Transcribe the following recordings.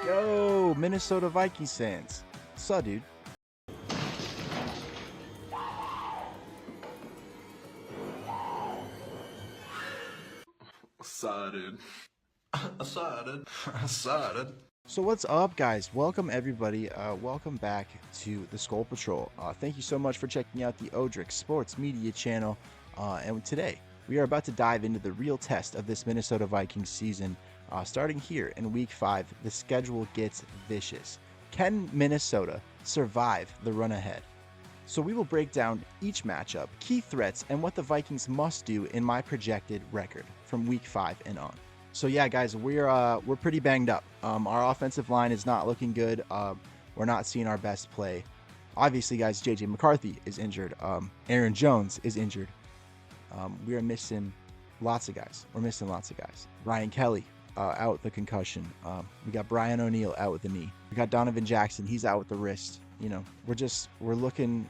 Yo, Minnesota Vikings fans. Sup, dude? Excited. Excited. Excited. So what's up, guys? Welcome, everybody. Welcome back to the SKOL Patrol. Thank you so much for checking out the Odrick Sports Media channel. And today, we are about to dive into the real test of this Minnesota Vikings season. Starting here in Week 5, the schedule gets vicious. Can Minnesota survive the run ahead? So we will break down each matchup, key threats, and what the Vikings must do in my projected record from Week 5 and on. So yeah, guys, we're pretty banged up. Our offensive line is not looking good. We're not seeing our best play. Obviously, guys, JJ McCarthy is injured. Aaron Jones is injured. We are missing lots of guys. We're missing lots of guys. Ryan Kelly out with the concussion. We got Brian O'Neill out with the knee. We got Donovan Jackson. He's out with the wrist. You know, we're looking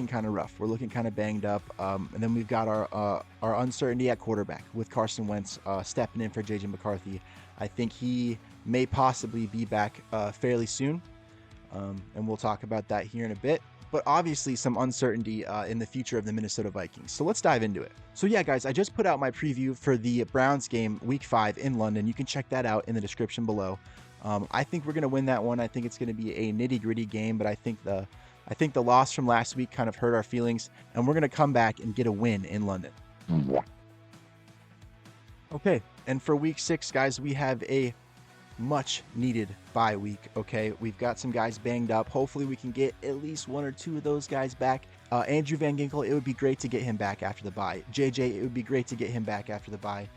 kind of rough. We're looking kind of banged up. And then we've got our uncertainty at quarterback with Carson Wentz stepping in for JJ McCarthy. I think he may possibly be back fairly soon. And we'll talk about that here in a bit. But obviously some uncertainty in the future of the Minnesota Vikings. So let's dive into it. So yeah, guys, I just put out my preview for the Browns game Week 5 in London. You can check that out in the description below. I think we're going to win that one. I think it's going to be a nitty-gritty game, but I think the loss from last week kind of hurt our feelings, and we're going to come back and get a win in London. Okay, and for Week 6, guys, we have a much-needed bye week, okay? We've got some guys banged up. Hopefully we can get at least one or two of those guys back. Andrew Van Ginkel, it would be great to get him back after the bye. JJ, it would be great to get him back after the bye.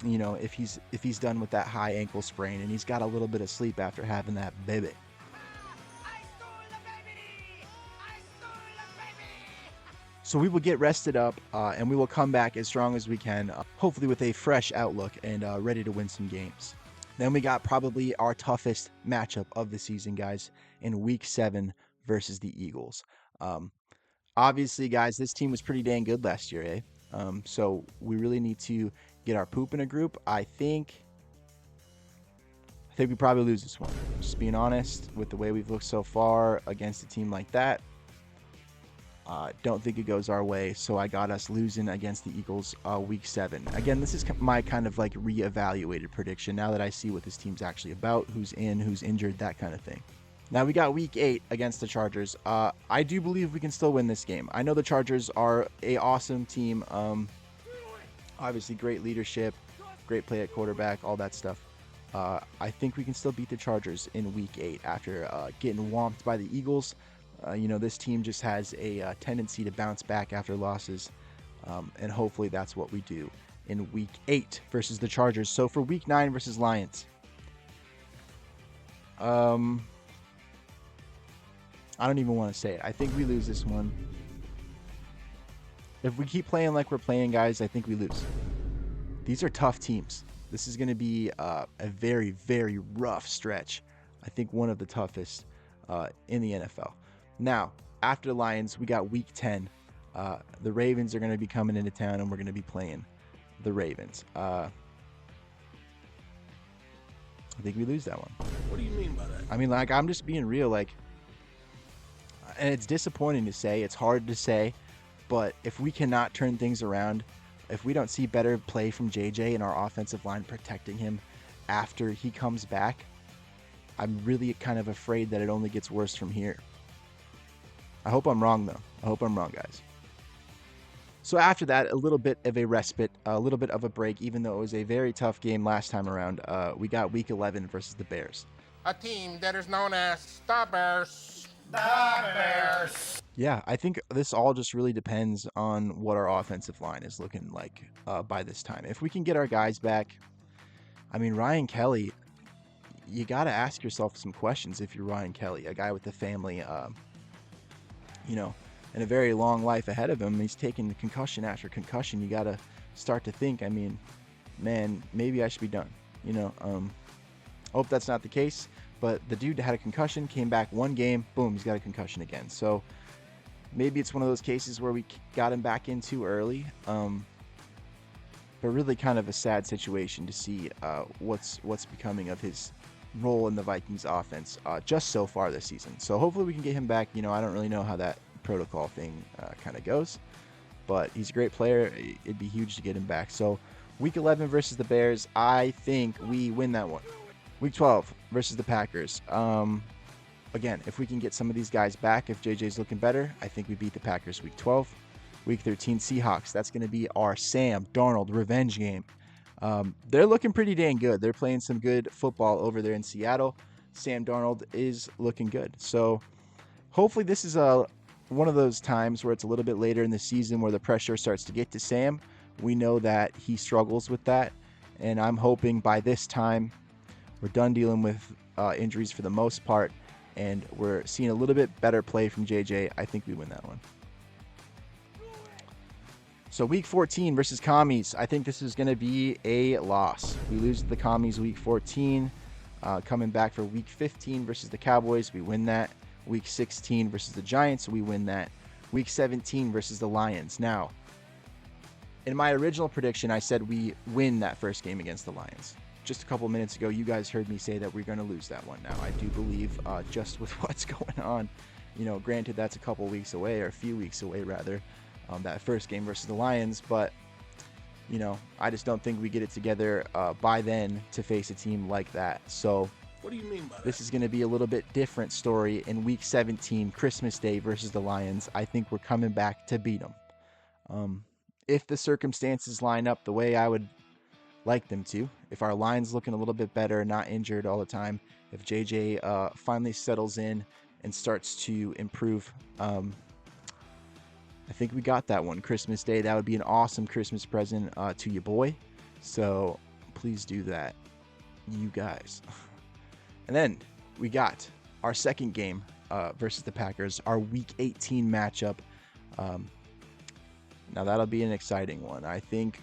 You know, if he's done with that high ankle sprain and he's got a little bit of sleep after having that baby. So we will get rested up and we will come back as strong as we can, hopefully with a fresh outlook and ready to win some games. Then we got probably our toughest matchup of the season, guys, in Week 7 versus the Eagles. Obviously, guys, this team was pretty dang good last year, eh? So we really need to get our poop in a group. I think we probably lose this one. Just being honest, with the way we've looked so far against a team like that, don't think it goes our way. So I got us losing against the Eagles Week 7. Again, this is my kind of like reevaluated prediction now that I see what this team's actually about, who's in, who's injured, that kind of thing. Now we got Week 8 against the Chargers. I do believe we can still win this game. I know the Chargers are a awesome team. Obviously great leadership, great play at quarterback, all that stuff. I think we can still beat the Chargers in Week 8 after getting whomped by the Eagles. You know, this team just has a tendency to bounce back after losses. And hopefully that's what we do in Week 8 versus the Chargers. So for Week 9 versus Lions. I don't even want to say it. I think we lose this one. If we keep playing like we're playing, guys, I think we lose. These are tough teams. This is going to be a very, very rough stretch. I think one of the toughest in the NFL. Now, after the Lions, we got Week 10. The Ravens are going to be coming into town, and we're going to be playing the Ravens. I think we lose that one. What do you mean by that? I mean, like, I'm just being real, like, and it's disappointing to say. It's hard to say. But if we cannot turn things around, if we don't see better play from JJ and our offensive line protecting him after he comes back, I'm really kind of afraid that it only gets worse from here. I hope I'm wrong, though. I hope I'm wrong, guys. So after that, a little bit of a respite, a little bit of a break, even though it was a very tough game last time around. We got Week 11 versus the Bears. A team that is known as the Bears. The Bears. Yeah, I think this all just really depends on what our offensive line is looking like by this time. If we can get our guys back, I mean, Ryan Kelly, you got to ask yourself some questions if you're Ryan Kelly, a guy with a family, you know, and a very long life ahead of him. He's taking concussion after concussion. You got to start to think, I mean, man, maybe I should be done. You know, I hope that's not the case. But the dude had a concussion, came back one game, boom, he's got a concussion again. So maybe it's one of those cases where we got him back in too early. But really kind of a sad situation to see what's becoming of his role in the Vikings offense just so far this season. So hopefully we can get him back. You know, I don't really know how that protocol thing kind of goes, but he's a great player. It'd be huge to get him back. So week 11 versus the Bears, I think we win that one. Week 12 versus the Packers. Again, if we can get some of these guys back, if JJ's looking better, I think we beat the Packers week 12. Week 13, Seahawks. That's going to be our Sam Darnold revenge game. They're looking pretty dang good. They're playing some good football over there in Seattle. Sam Darnold is looking good. So hopefully this is one of those times where it's a little bit later in the season where the pressure starts to get to Sam. We know that he struggles with that, and I'm hoping by this time we're done dealing with injuries for the most part, and we're seeing a little bit better play from JJ. I think we win that one. So week 14 versus Commies. I think this is going to be a loss. We lose to the Commies week 14. Coming back for week 15 versus the Cowboys. We win that. Week 16 versus the Giants. We win that. Week 17 versus the Lions. Now, in my original prediction, I said we win that first game against the Lions. Just a couple minutes ago, you guys heard me say that we're going to lose that one. Now, I do believe just with what's going on, you know, granted that's a couple weeks away, or a few weeks away rather, that first game versus the Lions, but you know, I just don't think we get it together by then to face a team like that. So What do you mean by that? this is going to be a little bit different story in week 17, Christmas Day versus the Lions. I think we're coming back to beat them. If the circumstances line up the way I would like them to, if our line's looking a little bit better, not injured all the time, if JJ finally settles in and starts to improve, I think we got that one. Christmas Day, that would be an awesome Christmas present to your boy. So please do that, you guys. And then we got our second game versus the Packers, our Week 18 matchup. Now that'll be an exciting one. I think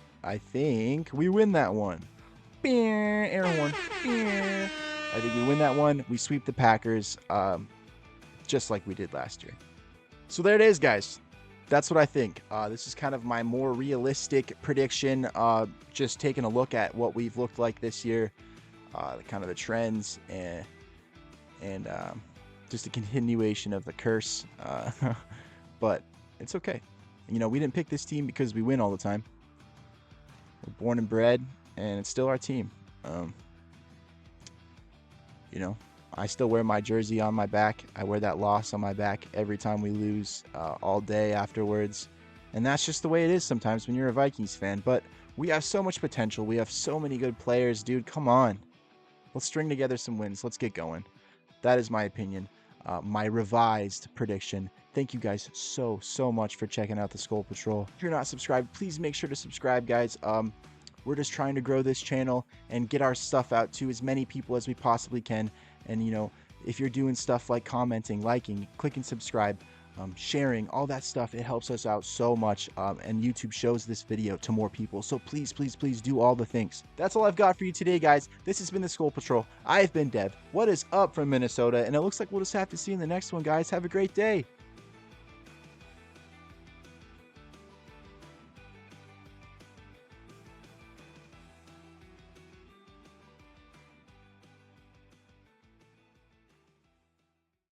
we win that one. Air horn. I think we win that one. We sweep the Packers just like we did last year. So there it is, guys. That's what I think. This is kind of my more realistic prediction. Just taking a look at what we've looked like this year, kind of the trends, and just a continuation of the curse. But it's okay. You know, we didn't pick this team because we win all the time. We're born and bred, and it's still our team. You know, I still wear my jersey on my back. I wear that loss on my back every time we lose, all day afterwards. And that's just the way it is sometimes when you're a Vikings fan. But we have so much potential. We have so many good players, dude. Come on. Let's string together some wins. Let's get going. That is my opinion, my revised prediction. Thank you guys so much for checking out the SKOL Patrol. If you're not subscribed, please make sure to subscribe, guys. We're just trying to grow this channel and get our stuff out to as many people as we possibly can. And, you know, if you're doing stuff like commenting, liking, clicking subscribe, sharing, all that stuff, it helps us out so much. And YouTube shows this video to more people. So please do all the things. That's all I've got for you today, guys. This has been the SKOL Patrol. I've been Dev. What is up from Minnesota? And it looks like we'll just have to see you in the next one, guys. Have a great day.